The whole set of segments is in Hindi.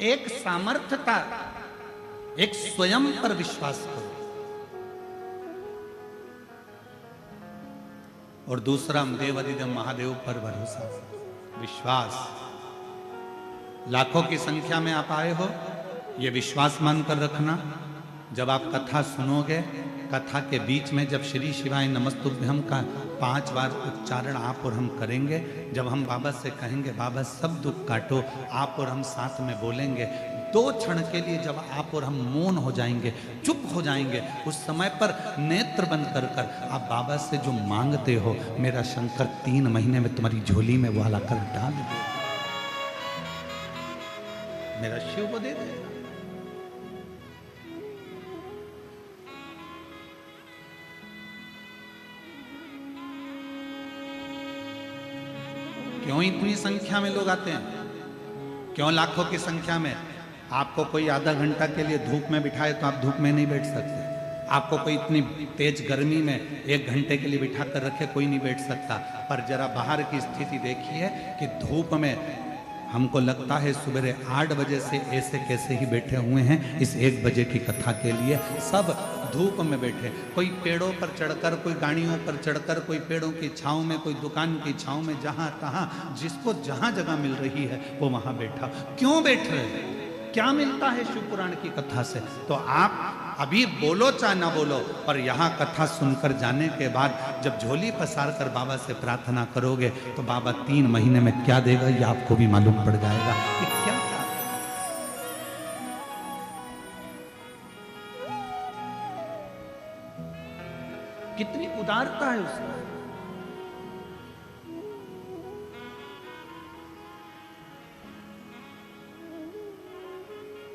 एक सामर्थ्यता, एक स्वयं पर विश्वास करो, और दूसरा देवादिदेव महादेव पर भरोसा, विश्वास। लाखों की संख्या में आप आए हो, ये विश्वास मानकर रखना। जब आप कथा सुनोगे, कथा के बीच में जब श्री शिवाय नमस्तुभ्यम का 5 बार उच्चारण आप और हम करेंगे, जब हम बाबा से कहेंगे बाबा सब दुख काटो, आप और हम साथ में बोलेंगे, 2 क्षण के लिए जब आप और हम मौन हो जाएंगे, चुप हो जाएंगे, उस समय पर नेत्र बंद कर कर आप बाबा से जो मांगते हो, मेरा शंकर 3 महीने में तुम्हारी झोली में वो लाकर डाल दे, मेरा शिव को दे दे। क्यों इतनी संख्या में लोग आते हैं? क्यों लाखों की संख्या में? आपको कोई आधा घंटा के लिए धूप में बिठाए तो आप धूप में नहीं बैठ सकते। आपको कोई इतनी तेज गर्मी में 1 घंटे के लिए बिठा कर रखे, कोई नहीं बैठ सकता। पर जरा बाहर की स्थिति देखिए कि धूप में हमको लगता है सुबह 8 बजे से ऐसे कैसे ही बैठे हुए हैं इस 1 बजे की कथा के लिए, सब धूप में बैठे, कोई पेड़ों पर चढ़कर, कोई गाड़ियों पर चढ़कर, कोई पेड़ों की छांव में, कोई दुकान की छांव में, जहां तहां जिसको जहां जगह मिल रही है वो वहां बैठा। क्यों बैठ रहे हैं? क्या मिलता है शिव पुराण की कथा से? तो आप अभी बोलो चाहे ना बोलो, पर यहाँ कथा सुनकर जाने के बाद जब झोली पसार कर बाबा से प्रार्थना करोगे तो बाबा 3 महीने में क्या देगा ये आपको भी मालूम पड़ जाएगा कि क्या। कितनी उदारता है उसमें।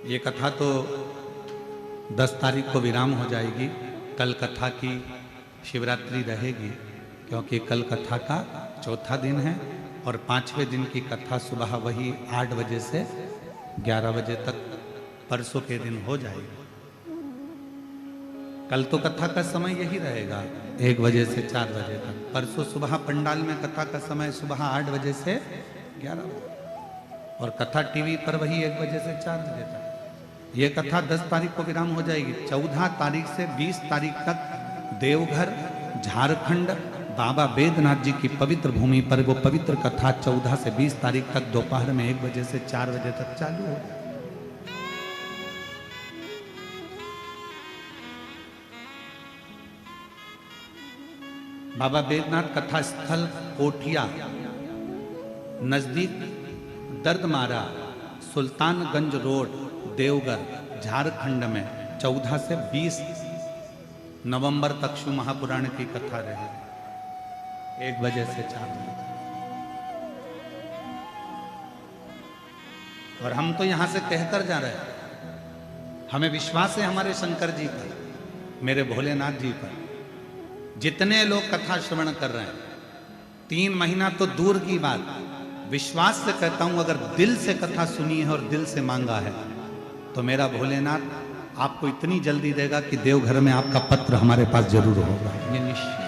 ये कथा तो 10 तारीख को विराम हो जाएगी। कल कथा की शिवरात्रि रहेगी, क्योंकि कल कथा का 4था दिन है और 5वें दिन की कथा सुबह वही 8 बजे से 11 बजे तक परसों के दिन हो जाएगी। कल तो कथा का समय यही रहेगा 1 बजे से 4 बजे तक। परसों सुबह पंडाल में कथा का समय सुबह 8 बजे से 11 बजे, और कथा टीवी पर वही 1 बजे से 4 बजे तक। ये कथा 10 तारीख को विराम हो जाएगी। 14 तारीख से 20 तारीख तक देवघर झारखंड बाबा बैद्यनाथ जी की पवित्र भूमि पर वो पवित्र कथा 14 से 20 तारीख तक दोपहर में 1 बजे से 4 बजे तक चालू हो। बाबा बैद्यनाथ कथा स्थल कोठिया नजदीक दर्दमारा सुल्तानगंज रोड देवघर झारखंड में 14 से 20 नवंबर तक शिव महापुराण की कथा रहेगी 1 बजे से 4 बजे तक। और हम तो यहां से कहकर जा रहे हैं, हमें विश्वास है हमारे शंकर जी पर, मेरे भोलेनाथ जी पर। जितने लोग कथा श्रवण कर रहे हैं, 3 महीना तो दूर की बात, विश्वास से कहता हूं, अगर दिल से कथा सुनी है और दिल से मांगा है तो मेरा भोलेनाथ आपको इतनी जल्दी देगा कि देवघर में आपका पत्र हमारे पास जरूर होगा, ये निश्चित।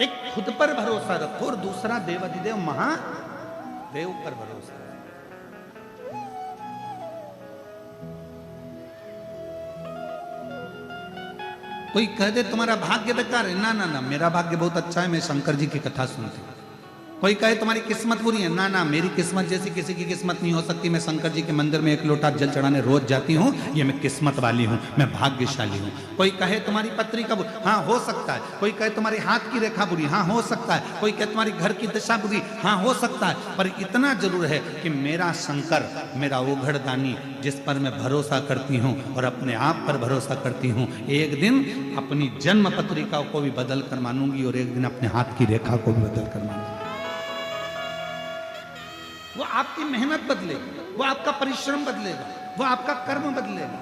एक खुद पर भरोसा रखो और दूसरा देवादिदेव महादेव पर भरोसा। कोई कह दे तुम्हारा भाग्य बेकार है, ना ना ना, मेरा भाग्य बहुत अच्छा है, मैं शंकर जी की कथा सुनती हूँ। कोई कहे तुम्हारी किस्मत बुरी है, ना ना, मेरी किस्मत जैसी किसी की किस्मत नहीं हो सकती, मैं शंकर जी के मंदिर में 1 लोटा जल चढ़ाने रोज जाती हूँ, ये मैं किस्मत वाली हूँ, मैं भाग्यशाली हूँ। कोई कहे तुम्हारी पत्री का बुरी, हाँ हो सकता है। कोई कहे तुम्हारी हाथ की रेखा बुरी, हाँ हो सकता है। कोई कहे तुम्हारी घर की दशा बुरी, हाँ हो सकता है। पर इतना जरूर है कि मेरा शंकर, मेरा ओघड़दानी, जिस पर मैं भरोसा करती हूँ और अपने आप पर भरोसा करती हूँ, एक दिन अपनी जन्म पत्रिका को भी बदल कर मानूंगी और एक दिन अपने हाथ की रेखा को भी बदल कर मानूंगी। वो आपकी मेहनत बदलेगी, वो आपका परिश्रम बदलेगा, वो आपका कर्म बदलेगा।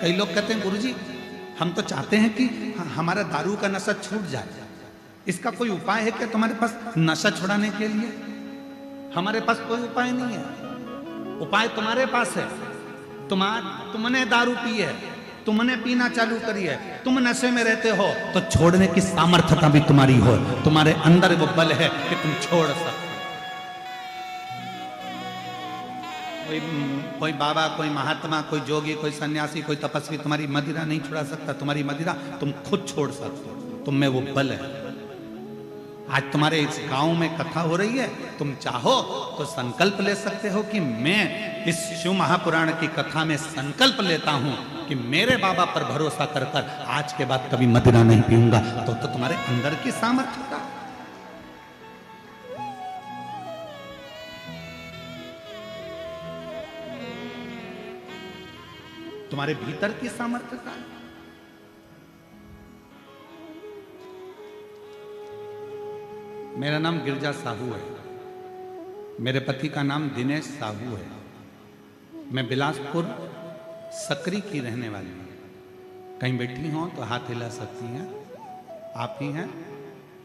कई लोग कहते हैं गुरुजी हम तो चाहते हैं कि हमारा दारू का नशा छूट जाए, इसका कोई उपाय है क्या तुम्हारे पास नशा छुड़ाने के लिए? हमारे पास कोई उपाय नहीं है। उपाय तुम्हारे पास है। तुमने दारू पी है, तुमने पीना चालू करी है, तुम नशे में रहते हो, तो छोड़ने की सामर्थ्यता भी तुम्हारी हो, तुम्हारे अंदर वो बल है कि तुम छोड़ सकते हो। कोई बाबा, कोई महात्मा, कोई जोगी, कोई सन्यासी, कोई तपस्वी तुम्हारी मदिरा नहीं छुड़ा सकता। तुम्हारी मदिरा तुम खुद छोड़ सकते हो, तुम में वो बल है। आज तुम्हारे इस गांव में कथा हो रही है, तुम चाहो तो संकल्प ले सकते हो कि मैं इस शिव महापुराण की कथा में संकल्प लेता हूं कि मेरे बाबा पर भरोसा कर कर आज के बाद कभी मदिरा नहीं पीऊंगा। तो तुम्हारे अंदर की सामर्थ्यता, तुम्हारे भीतर की सामर्थ्यता। मेरा नाम गिरजा साहू है, मेरे पति का नाम दिनेश साहू है। मैं बिलासपुर सकरी की रहने वाली हूँ। कहीं बैठी हो तो हाथ हिला सकती हैं, आप ही हैं।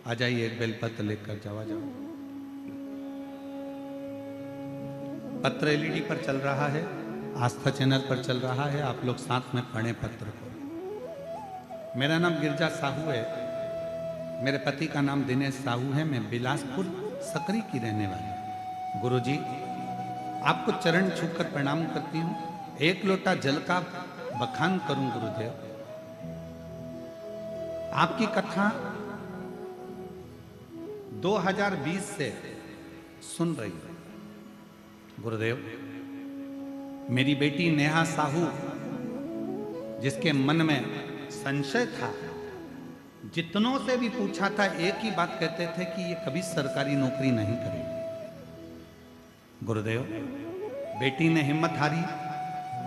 आ जाइए, एक बेलपत्र लेकर जाओ। जाओ, पत्र एलईडी पर चल रहा है, आस्था चैनल पर चल रहा है, आप लोग साथ में पढ़ें पत्र को। मेरा नाम गिरजा साहू है, मेरे पति का नाम दिनेश साहू है। मैं बिलासपुर सकरी की रहने वाली हूँ। गुरुजी, आपको चरण छूकर प्रणाम करती हूँ। एक लोटा जल का बखान करूं गुरुदेव। आपकी कथा 2020 से सुन रही है गुरुदेव। मेरी बेटी नेहा साहू, जिसके मन में संशय था, जितनों से भी पूछा था एक ही बात कहते थे कि ये कभी सरकारी नौकरी नहीं करेगी। गुरुदेव, बेटी ने हिम्मत हारी।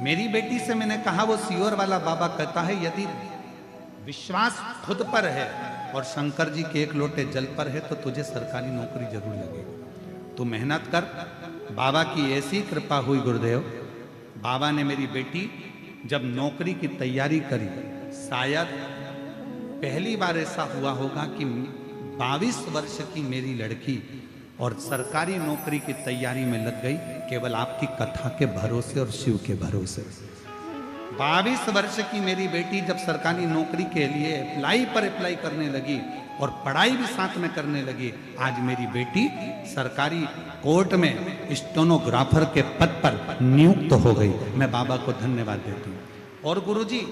मेरी बेटी से मैंने कहा, वो सियोर वाला बाबा कहता है यदि विश्वास खुद पर है और शंकर जी के एक लोटे जल पर है तो तुझे सरकारी नौकरी जरूर लगेगी। तू मेहनत कर। बाबा की ऐसी कृपा हुई गुरुदेव, बाबा ने मेरी बेटी जब नौकरी की तैयारी करी, शायद पहली बार ऐसा हुआ होगा कि 22 वर्ष की मेरी लड़की और सरकारी नौकरी की तैयारी में लग गई, केवल आपकी कथा के भरोसे और शिव के भरोसे। 22 वर्ष की मेरी बेटी जब सरकारी नौकरी के लिए अप्लाई करने लगी और पढ़ाई भी साथ में करने लगी, आज मेरी बेटी सरकारी कोर्ट में स्टेनोग्राफर के पद पर नियुक्त हो गई। मैं बाबा को धन्यवाद देती हूँ। और गुरुजी,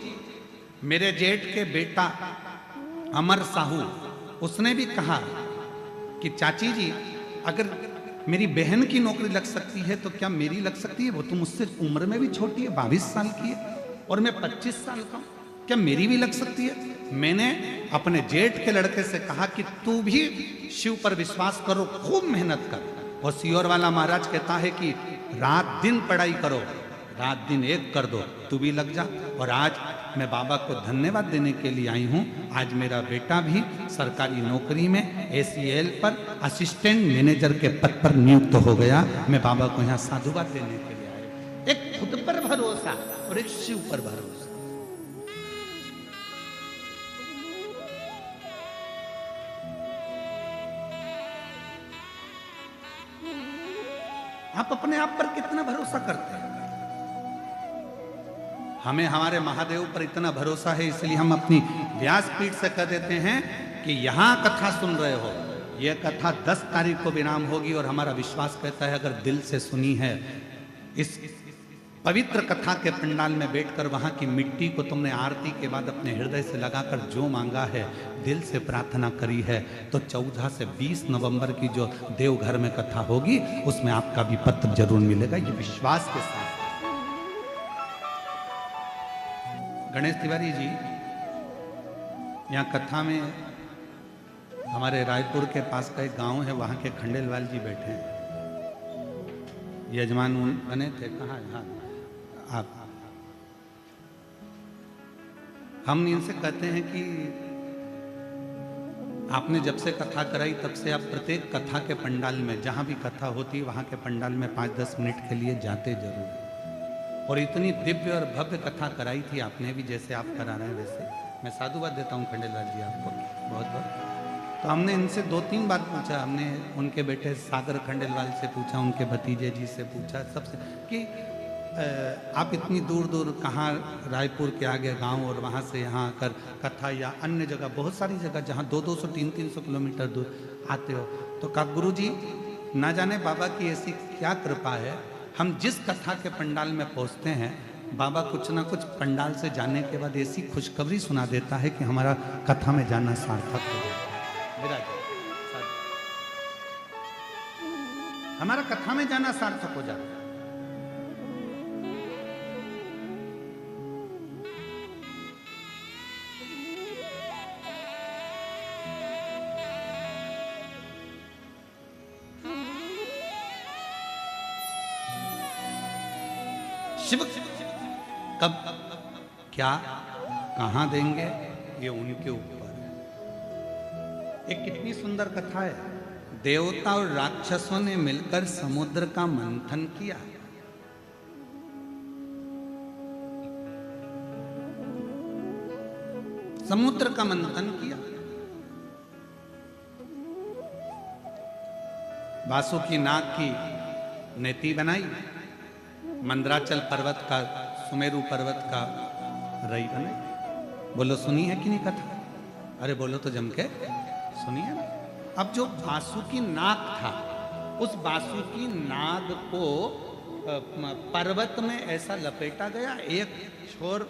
मेरे जेठ के बेटा अमर साहू, उसने भी कहा कि चाची जी, अगर मेरी बहन की नौकरी लग सकती है तो क्या मेरी लग सकती है? वो तो मुझसे उम्र में भी छोटी है, 22 साल की है और मैं 25 साल का हूं, क्या मेरी भी लग सकती है? मैंने अपने जेठ के लड़के से कहा कि तू भी शिव पर विश्वास करो, खूब मेहनत कर। और सियोर वाला महाराज कहता है कि रात दिन पढ़ाई करो, रात दिन एक कर दो, तू भी लग जा। और आज मैं बाबा को धन्यवाद देने के लिए आई हूँ। आज मेरा बेटा भी सरकारी नौकरी में ACL पर असिस्टेंट मैनेजर के पद पर नियुक्त हो गया। मैं बाबा को यहाँ साधुवाद देने के लिए आया। एक खुद पर भरोसा और एक शिव पर भरोसा। आप अपने आप पर कितना भरोसा करते हैं? हमें हमारे महादेव पर इतना भरोसा है, इसलिए हम अपनी व्यासपीठ से कह देते हैं कि यहां कथा सुन रहे हो, यह कथा 10 तारीख को विराम होगी। और हमारा विश्वास कहता है, अगर दिल से सुनी है, इस पवित्र कथा के पंडाल में बैठकर वहां की मिट्टी को तुमने आरती के बाद अपने हृदय से लगाकर जो मांगा है, दिल से प्रार्थना करी है, तो 14 से 20 नवंबर की जो देवघर में कथा होगी, उसमें आपका भी पत्र जरूर मिलेगा। ये विश्वास के साथ। गणेश तिवारी जी, यहाँ कथा में हमारे रायपुर के पास का एक गांव है, वहां के खंडेलवाल जी बैठे हैं, यजमान बने थे। कहाँ है? हाँ, आप। हम इनसे कहते हैं कि आपने जब से कथा कराई तब से आप प्रत्येक कथा के पंडाल में, जहां भी कथा होती है वहां के पंडाल में 5-10 मिनट के लिए जाते जरूर। और इतनी दिव्य और भव्य कथा कराई थी आपने भी, जैसे आप करा रहे हैं वैसे। मैं साधुवाद देता हूँ खंडेलवाल जी आपको बहुत बहुत। तो हमने इनसे 2-3 बार पूछा, हमने उनके बेटे सागर खंडेलवाल से पूछा, उनके भतीजे जी से पूछा, सबसे, कि आप इतनी दूर दूर कहाँ, रायपुर के आगे गांव और वहाँ से यहाँ आकर कथा या अन्य जगह, बहुत सारी जगह जहाँ 200-200 300-300 किलोमीटर दूर आते हो, तो कहा गुरु जी ना जाने बाबा की ऐसी क्या कृपा है, हम जिस कथा के पंडाल में पहुँचते हैं बाबा कुछ ना कुछ पंडाल से जाने के बाद ऐसी खुशखबरी सुना देता है कि हमारा कथा में जाना सार्थक हो जाता है। हमारा कथा में जाना सार्थक हो जाता है। शिव कब क्या कहां देंगे ये उनके ऊपर है। एक कितनी सुंदर कथा है। देवता और राक्षसों ने मिलकर समुद्र का मंथन किया। समुद्र का मंथन किया। वासुकी नाग की नेति बनाई, मंदराचल पर्वत का, सुमेरु पर्वत का रई बनाई। बोलो सुनी है कि नहीं कथा? अरे बोलो तो जम के सुनिए ना। अब जो वासुकी नाग था, उस वासुकी नाग को पर्वत में ऐसा लपेटा गया, एक छोर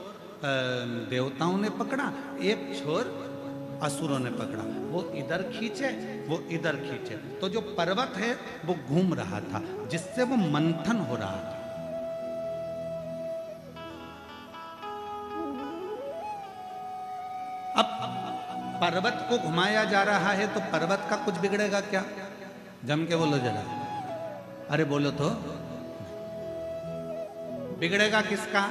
देवताओं ने पकड़ा, एक छोर असुरों ने पकड़ा। वो इधर खींचे, वो इधर खींचे, तो जो पर्वत है वो घूम रहा था, जिससे वो मंथन हो रहा था। अब पर्वत को घुमाया जा रहा है तो पर्वत का कुछ बिगड़ेगा क्या? जम के बोलो जरा। अरे बोलो तो। बिगड़ेगा किसका?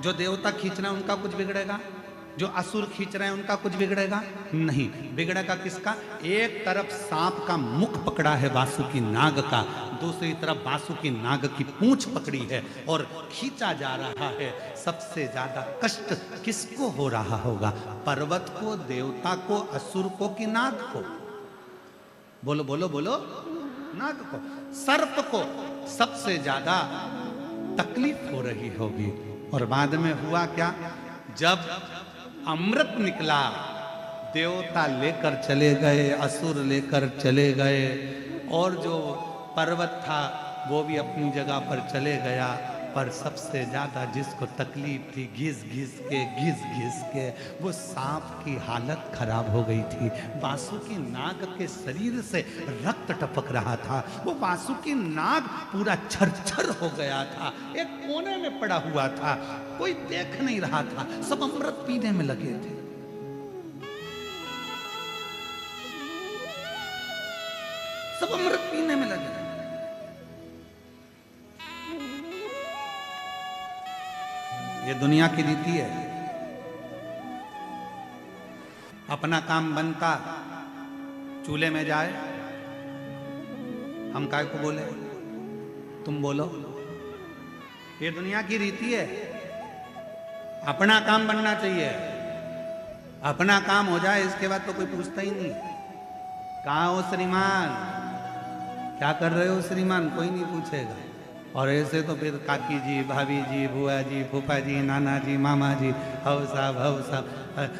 जो देवता खींच रहे हैं उनका कुछ बिगड़ेगा? जो असुर खींच रहे हैं उनका कुछ बिगड़ेगा? नहीं। बिगड़ेगा किसका? एक तरफ सांप का मुख पकड़ा है वासुकी नाग का, दूसरी तरफ वासुकी नाग की पूंछ पकड़ी है और खींचा जा रहा है। सबसे ज्यादा कष्ट किसको हो रहा होगा? पर्वत को, देवता को, असुर को कि नाग को? बोलो बोलो बोलो। नाग को। सर्प को सबसे ज्यादा तकलीफ हो रही होगी। और बाद में हुआ क्या? जब अमृत निकला, देवता लेकर चले गए, असुर लेकर चले गए, और जो पर्वत था वो भी अपनी जगह पर चले गया। पर सबसे ज्यादा जिसको तकलीफ थी, घिस घिस के वो सांप की हालत खराब हो गई थी। वासुकी नाग के शरीर से रक्त टपक रहा था। वो वासुकी नाग पूरा छरछर हो गया था, एक कोने में पड़ा हुआ था, कोई देख नहीं रहा था, सब अमृत पीने में लगे थे। सब अमृत पीने में लगे थे। ये दुनिया की रीति है। अपना काम बनता, चूल्हे में जाए, हम काय को बोले, तुम बोलो। ये दुनिया की रीति है। अपना काम बनना चाहिए, अपना काम हो जाए, इसके बाद तो कोई पूछता ही नहीं। कहाँ हो श्रीमान, क्या कर रहे हो श्रीमान, कोई नहीं पूछेगा। और ऐसे तो फिर काकी जी, भाभी जी, बुआ जी, फूफा जी, नाना जी, मामा जी, हव साहब।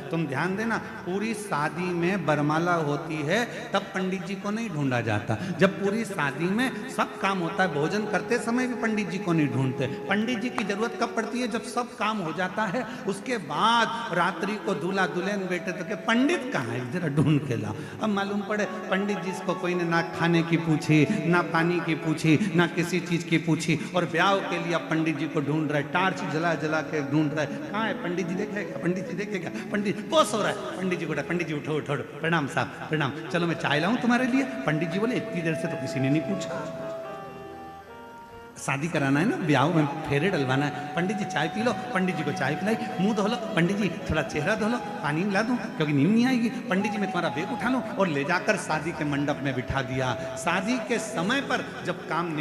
तुम ध्यान देना, पूरी शादी में बरमाला होती है तब पंडित जी को नहीं ढूंढा जाता। जब पूरी शादी में सब काम होता है, भोजन करते समय भी पंडित जी को नहीं ढूंढते। पंडित जी की जरूरत कब पड़ती है? जब सब काम हो जाता है, उसके बाद रात्रि को दूल्हा दुल्हन बैठे तो के पंडित कहाँ है, जरा ढूंढ के लाओ। अब मालूम पड़े पंडित जी को कोई ने ना खाने की पूछी, ना पानी की पूछी, ना किसी चीज की पूछी, और ब्याह के लिए पंडित जी को ढूंढ रहे, टार्च जला जला के ढूंढ रहे। कहाँ है पंडित जी, देखेगा पंडित जी, देखेगा पंडित, वो सो रहा है। पंडित जी को पंडित जी उठो उठो, प्रणाम साहब प्रणाम, चलो मैं चाय लाऊं तुम्हारे लिए। पंडित जी बोले इतनी देर से तो किसी ने नहीं पूछा। शादी कराना है ना, ब्याह में फेरे डलवाना है। पंडित जी चाय पी लो, पंडित जी को चाय पिलाई, मुंह धो लो, पंडित जी थोड़ा चेहरा धो लो, पानी मिला दूं क्योंकि नींद नहीं आएगी। पंडित जी मैं तुम्हारा बैग उठा लूं, और ले जाकर शादी के मंडप में बिठा दिया। शादी के समय पर जब काम